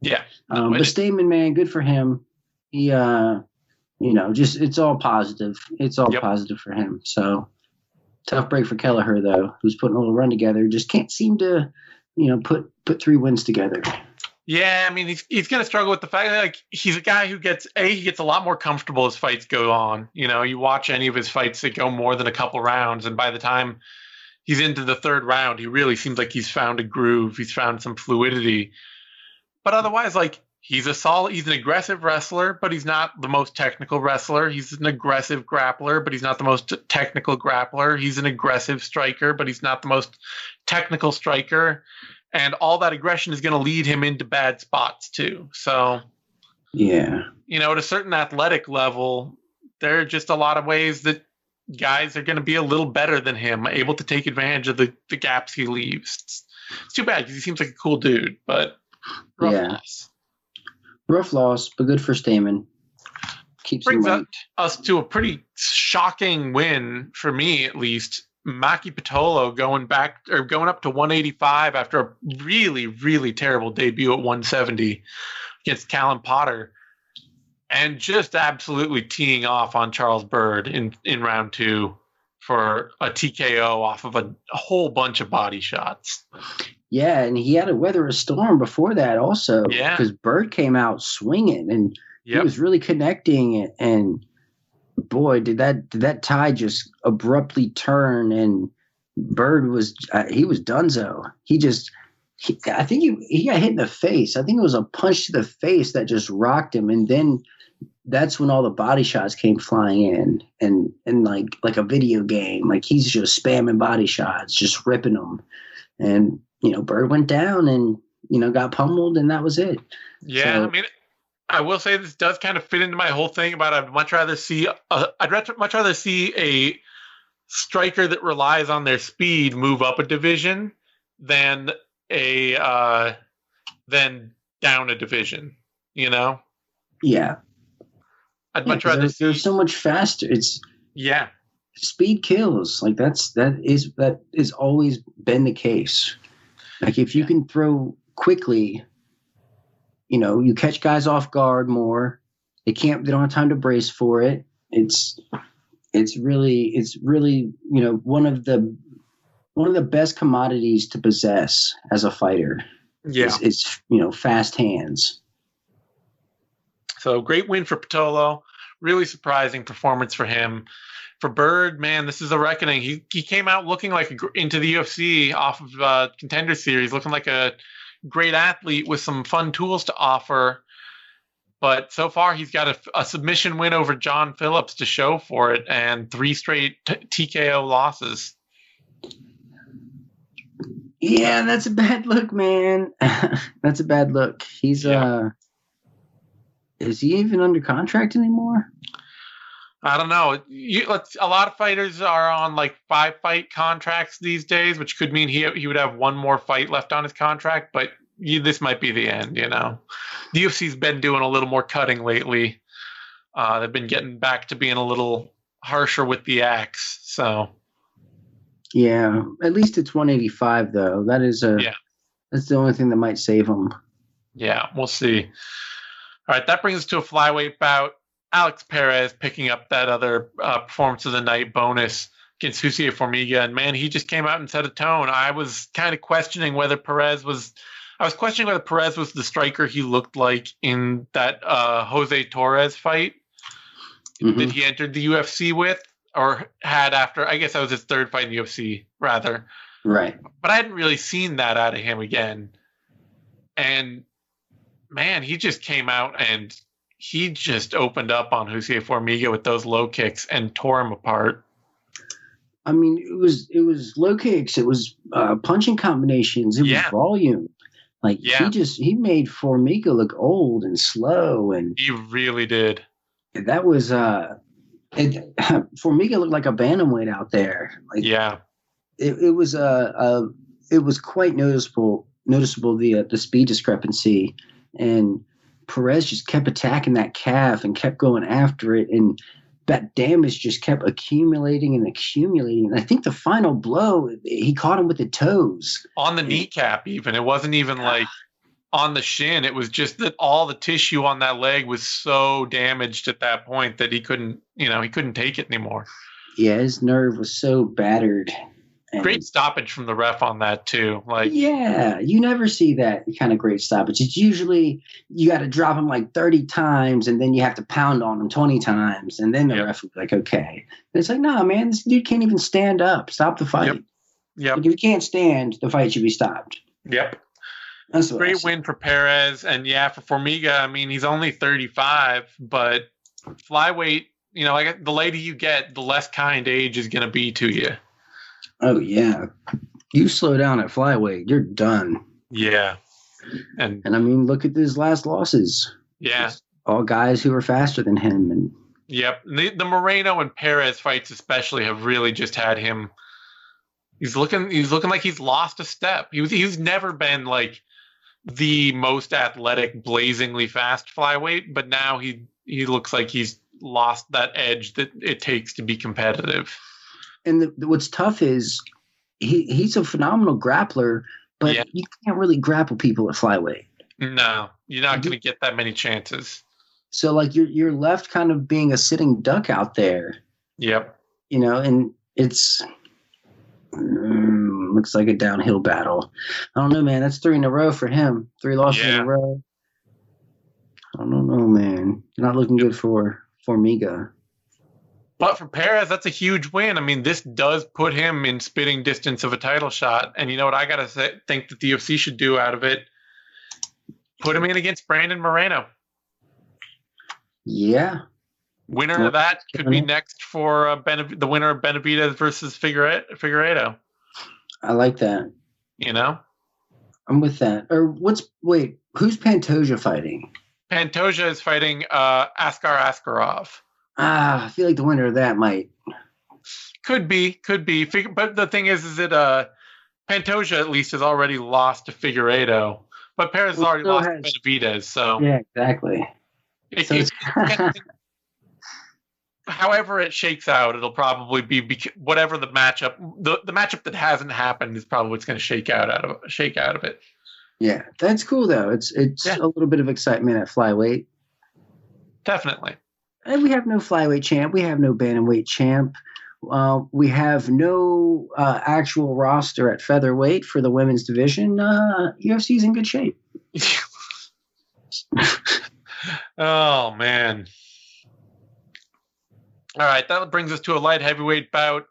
S1: Yeah.
S2: But Stamen, man, good for him. He, just it's all positive. It's all positive for him. So tough break for Kelleher, though, who's putting a little run together. Just can't seem to, put 3 wins together.
S1: Yeah, I mean, he's going to struggle with the fact that he's a guy who gets a lot more comfortable as fights go on. You watch any of his fights that go more than a couple rounds, and by the time he's into the 3rd round, he really seems like he's found a groove. He's found some fluidity. But otherwise, he's an aggressive wrestler, but he's not the most technical wrestler. He's an aggressive grappler, but he's not the most technical grappler. He's an aggressive striker, but he's not the most technical striker. And all that aggression is going to lead him into bad spots too. So,
S2: yeah,
S1: at a certain athletic level, there are just a lot of ways that guys are going to be a little better than him, able to take advantage of the gaps he leaves. It's too bad because he seems like a cool dude, but rough loss.
S2: Rough loss, but good for Stamen. Keeps him ranked.
S1: Us to a pretty shocking win, for me at least. Maki Pitolo going up to 185 after a really, really terrible debut at 170 against Callum Potter, and just absolutely teeing off on Charles Byrd in round 2 for a TKO off of a whole bunch of body shots.
S2: Yeah, and he had to weather a storm before that also. Yeah, because Byrd came out swinging, and he was really connecting, and boy, did that tide just abruptly turn, and Byrd was donezo. I think he got hit in the face. I think it was a punch to the face that just rocked him, and then that's when all the body shots came flying in, and like a video game, he's just spamming body shots, just ripping them, and Byrd went down and got pummeled, and that was it.
S1: Yeah, so, I mean, I will say this does kind of fit into my whole thing about I'd much rather see a striker that relies on their speed move up a division than down a division.
S2: Yeah.
S1: I'd much rather see.
S2: They're so much faster. Speed kills. That is always been the case. If you can throw quickly, you catch guys off guard more. They don't have time to brace for it. It's really one of the best commodities to possess as a fighter. Yeah. It's fast hands.
S1: So great win for Pitolo. Really surprising performance for him. For Byrd, man, this is a reckoning. He came out looking into the UFC off of Contender Series, looking like a great athlete with some fun tools to offer. But so far, he's got a submission win over John Phillips to show for it, and 3 straight TKO losses.
S2: Yeah, that's a bad look, man. That's a bad look. He's is he even under contract anymore?
S1: I don't know. A lot of fighters are on 5-fight contracts these days, which could mean he would have one more fight left on his contract, but this might be the end, The UFC's been doing a little more cutting lately. They've been getting back to being a little harsher with the axe, so.
S2: Yeah, at least it's 185, though. That's the only thing that might save him.
S1: Yeah, we'll see. All right, that brings us to a flyweight bout. Alex Perez picking up that other performance of the night bonus against Hussier Formiga. And, man, he just came out and set a tone. I was kind of questioning whether Perez was the striker he looked like in that Jose Torres fight that he entered the UFC with, or had after. I guess that was his 3rd fight in the UFC, rather.
S2: Right.
S1: But I hadn't really seen that out of him again. And, man, he just came out and he just opened up on Hussier Formiga with those low kicks and tore him apart.
S2: I mean, it was low kicks. It was punching combinations. It was volume. He made Formiga look old and slow, and
S1: he really did.
S2: That was Formiga looked like a bantamweight out there. It was quite noticeable the speed discrepancy, and Perez just kept attacking that calf and kept going after it, and that damage just kept accumulating and accumulating. And I think the final blow, he caught him with the toes.
S1: On the kneecap even. It wasn't even like on the shin. It was just that all the tissue on that leg was so damaged at that point that he couldn't take it anymore.
S2: Yeah, his nerve was so battered.
S1: Great stoppage from the ref on that too.
S2: Yeah, you never see that kind of great stoppage. It's usually you got to drop him like 30 times and then you have to pound on him 20 times and then the ref will be like, okay. And it's like, no, man, this dude can't even stand up. Stop the fight.
S1: Yep.
S2: Like, if he can't stand, the fight should be stopped.
S1: Yep.
S2: That's
S1: great win for Perez. And for Formiga, I mean, he's only 35, but flyweight, like the later you get, the less kind age is going to be to you.
S2: Oh, yeah. You slow down at flyweight, you're done.
S1: Yeah. And
S2: I mean, look at his last losses.
S1: Yeah.
S2: It's all guys who are faster than him. And
S1: yep. The Moreno and Perez fights especially have really just had him. He's looking like he's lost a step. He's never been like the most athletic, blazingly fast flyweight, but now he looks like he's lost that edge that it takes to be competitive.
S2: And what's tough is he's a phenomenal grappler, but you can't really grapple people at flyweight.
S1: No, you're not going to get that many chances.
S2: So like you're left kind of being a sitting duck out there.
S1: Yep.
S2: And it's looks like a downhill battle. I don't know, man. That's 3 in a row for him. 3 losses in a row. I don't know, man. Not looking good for Formiga.
S1: But for Perez, that's a huge win. I mean, this does put him in spitting distance of a title shot. And you know what I got to think that the UFC should do out of it? Put him in against Brandon Moreno.
S2: Yeah.
S1: Winner of that could be next for the winner of Benavidez versus Figueiredo.
S2: I like that. I'm with that. Or who's Pantoja fighting?
S1: Pantoja is fighting Askar Askarov.
S2: I feel like the winner of that might.
S1: Could be. But the thing is that Pantoja at least has already lost to Figueiredo. But Perez has already lost to Benavidez. So
S2: yeah, exactly.
S1: However it shakes out, it'll probably be whatever the matchup. The matchup that hasn't happened is probably what's going to shake out of it. Yeah,
S2: that's cool though. It's a little bit of excitement at flyweight.
S1: Definitely.
S2: And we have no flyweight champ. We have no bantamweight champ. We have no actual roster at featherweight for the women's division. UFC's in good shape.
S1: Oh, man. All right, that brings us to a light heavyweight bout.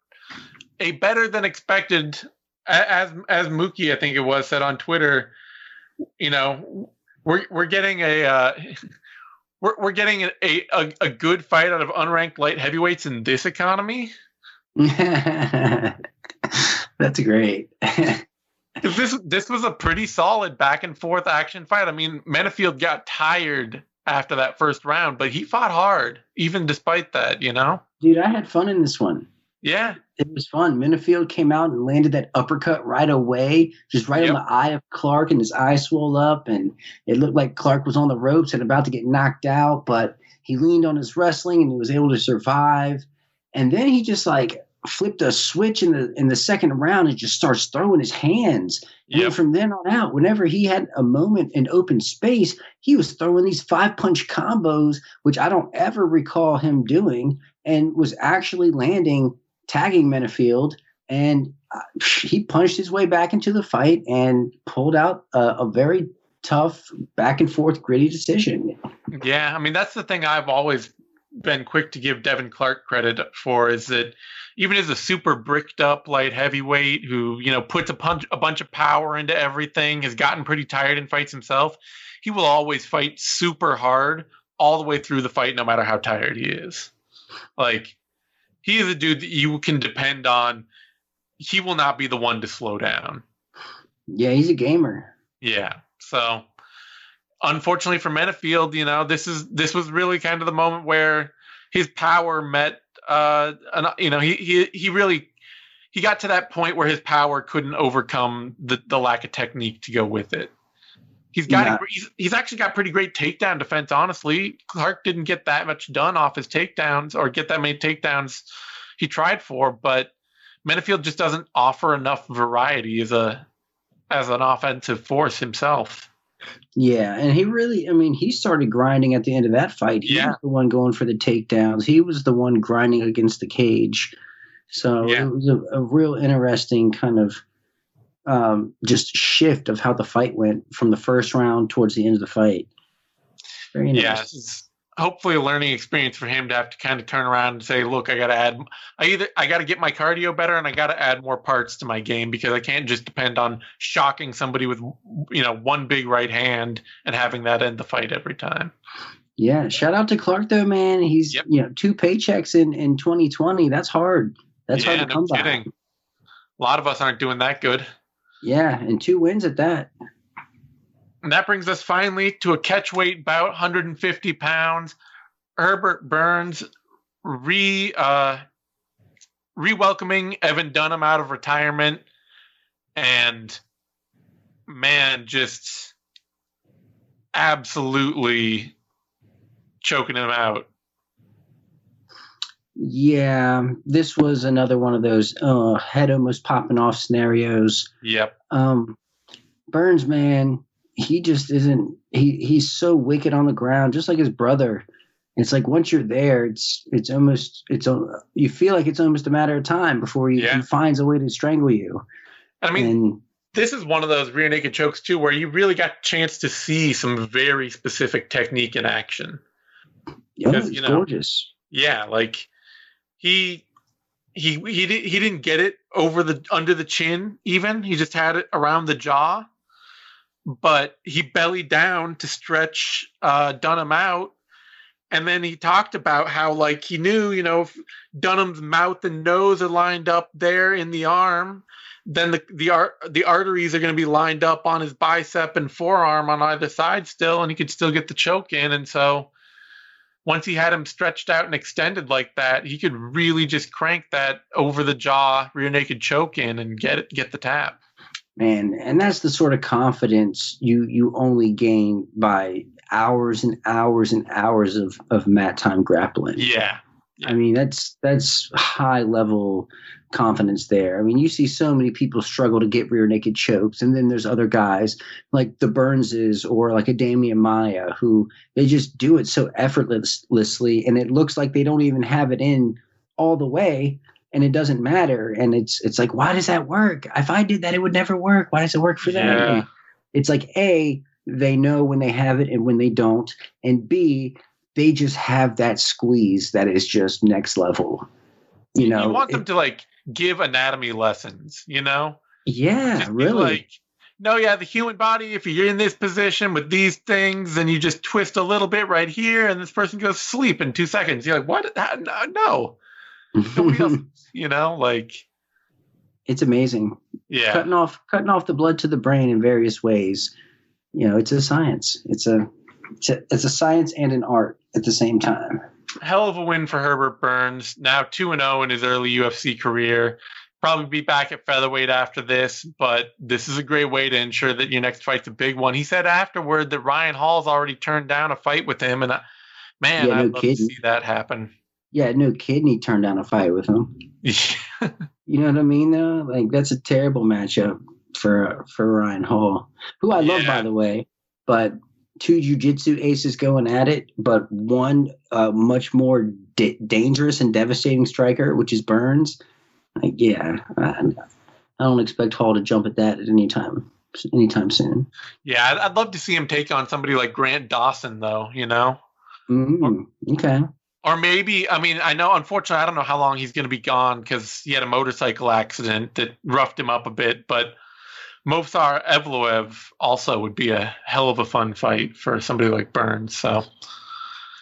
S1: A better than expected, as Mookie, I think it was, said on Twitter, we're getting we're getting a good fight out of unranked light heavyweights in this economy.
S2: That's great.
S1: This was a pretty solid back and forth action fight. I mean, Menafield got tired after that first round, but he fought hard, even despite that,
S2: Dude, I had fun in this one.
S1: Yeah.
S2: It was fun. Menafield came out and landed that uppercut right away, just right on the eye of Clark, and his eye swelled up, and it looked like Clark was on the ropes and about to get knocked out, but he leaned on his wrestling and he was able to survive. And then he just flipped a switch in the second round and just starts throwing his hands. And from then on out, whenever he had a moment in open space, he was throwing these 5-punch combos, which I don't ever recall him doing, and was actually tagging Menafield. And he punched his way back into the fight and pulled out a very tough back and forth gritty decision.
S1: Yeah. I mean, that's the thing I've always been quick to give Devin Clark credit for, is that even as a super bricked up light heavyweight who, puts a bunch of power into everything, has gotten pretty tired in fights himself, he will always fight super hard all the way through the fight, no matter how tired he is. He is a dude that you can depend on. He will not be the one to slow down.
S2: Yeah, he's a gamer.
S1: Yeah. So unfortunately for Menafield, this was really kind of the moment where his power met. He got to that point where his power couldn't overcome the lack of technique to go with it. He's actually got pretty great takedown defense, honestly. Clark didn't get that much done off his takedowns or get that many takedowns he tried for, but Menifield just doesn't offer enough variety as an offensive force himself.
S2: Yeah, and he started grinding at the end of that fight. He was the one going for the takedowns. He was the one grinding against the cage. So it was a real interesting kind of just shift of how the fight went from the first round towards the end of the fight. Very interesting.
S1: Yeah, hopefully a learning experience for him to have to kind of turn around and say, look, I got to get my cardio better and I got to add more parts to my game because I can't just depend on shocking somebody with, one big right hand and having that end the fight every time.
S2: Yeah. Shout out to Clark though, man. He's, 2 paychecks in 2020. That's hard. That's hard to come by.
S1: A lot of us aren't doing that good.
S2: Yeah, and 2 wins at that.
S1: And that brings us finally to a catchweight bout, 150 pounds. Herbert Burns re-welcoming Evan Dunham out of retirement. And, man, just absolutely choking him out.
S2: Yeah, this was another one of those head almost popping off scenarios.
S1: Yep.
S2: Burns, man, he just isn't. He's so wicked on the ground, just like his brother. It's like once you're there, you feel like it's almost a matter of time before he finds a way to strangle you.
S1: I mean, this is one of those rear naked chokes too, where you really got a chance to see some very specific technique in action.
S2: Because it's gorgeous.
S1: Yeah, like. He didn't get it under the chin even. He just had it around the jaw. But he bellied down to stretch Dunham out. And then he talked about how like he knew, if Dunham's mouth and nose are lined up there in the arm, then the arteries are going to be lined up on his bicep and forearm on either side still, and he could still get the choke in. And so once he had him stretched out and extended like that, he could really just crank that over the jaw rear naked choke in and get the tap.
S2: Man, and that's the sort of confidence you only gain by hours and hours and hours of mat time grappling.
S1: Yeah.
S2: I mean, that's high level confidence there. I mean, you see so many people struggle to get rear naked chokes, and then there's other guys like the Burnses or like a Damian Maia who they just do it so effortlessly, and it looks like they don't even have it in all the way, and it doesn't matter. And it's like, why does that work? If I did that, it would never work. Why does it work for them?
S1: Yeah.
S2: It's like A, they know when they have it and when they don't, and B, they just have that squeeze that is just next level. You
S1: want them to like give anatomy lessons,
S2: Yeah,
S1: just
S2: really.
S1: The human body, if you're in this position with these things, then you just twist a little bit right here and this person goes to sleep in 2 seconds. You're like, what? No. Nobody else,
S2: It's amazing.
S1: Yeah.
S2: Cutting off the blood to the brain in various ways. It's a science. It's a science and an art at the same time.
S1: Hell of a win for Herbert Burns. Now 2-0 in his early UFC career. Probably be back at featherweight after this, but this is a great way to ensure that your next fight's a big one. He said afterward that Ryan Hall's already turned down a fight with him, and I'd love to see that happen.
S2: Yeah, no kidding. He turned down a fight with him. You know what I mean, though? Like, that's a terrible matchup for Ryan Hall, who I love, by the way, but two jiu-jitsu aces going at it, but one much more dangerous and devastating striker, which is Burns. Like, I don't expect Hall to jump at that at anytime soon.
S1: Yeah, I'd love to see him take on somebody like Grant Dawson, though,
S2: Okay.
S1: Or maybe, I know, unfortunately, I don't know how long he's going to be gone because he had a motorcycle accident that roughed him up a bit, but Movsar Evloev also would be a hell of a fun fight for somebody like Burns. So,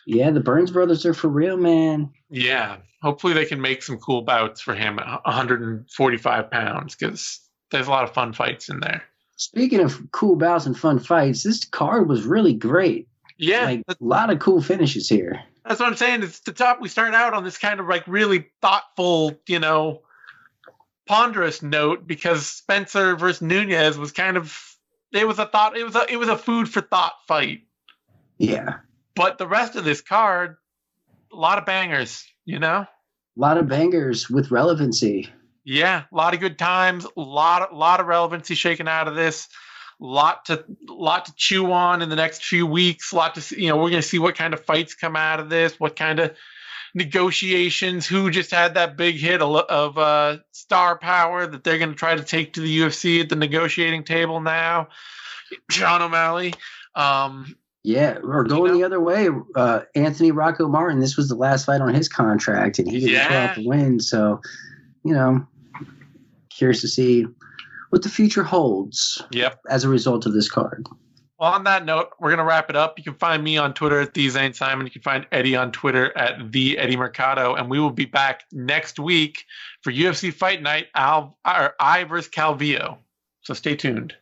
S2: yeah, the Burns brothers are for real, man.
S1: Yeah, hopefully they can make some cool bouts for him at 145 pounds because there's a lot of fun fights in there.
S2: Speaking of cool bouts and fun fights, this card was really great.
S1: Yeah,
S2: a lot of cool finishes here.
S1: That's what I'm saying. It's the top. We start out on this kind of like really thoughtful, ponderous note because Spencer versus Nunes was kind of, it was a food for thought fight.
S2: Yeah.
S1: But the rest of this card, a lot of bangers, you know?
S2: A lot of bangers with relevancy.
S1: Yeah, a lot of good times, a lot of relevancy shaken out of this. Lot to chew on in the next few weeks. We're going to see what kind of fights come out of this, what kind of negotiations, who just had that big hit of star power that they're going to try to take to the UFC at the negotiating table now. Sean O'Malley.
S2: Yeah, or going the other way, Anthony Rocco Martin. This was the last fight on his contract, and he didn't pull out the win. So, curious to see what the future holds.
S1: Yep.
S2: As a result of this card.
S1: Well, on that note, we're going to wrap it up. You can find me on Twitter at Zane Simon. You can find Eddie on Twitter at Eddie Mercado. And we will be back next week for UFC Fight Night, I versus Calvillo. So stay tuned.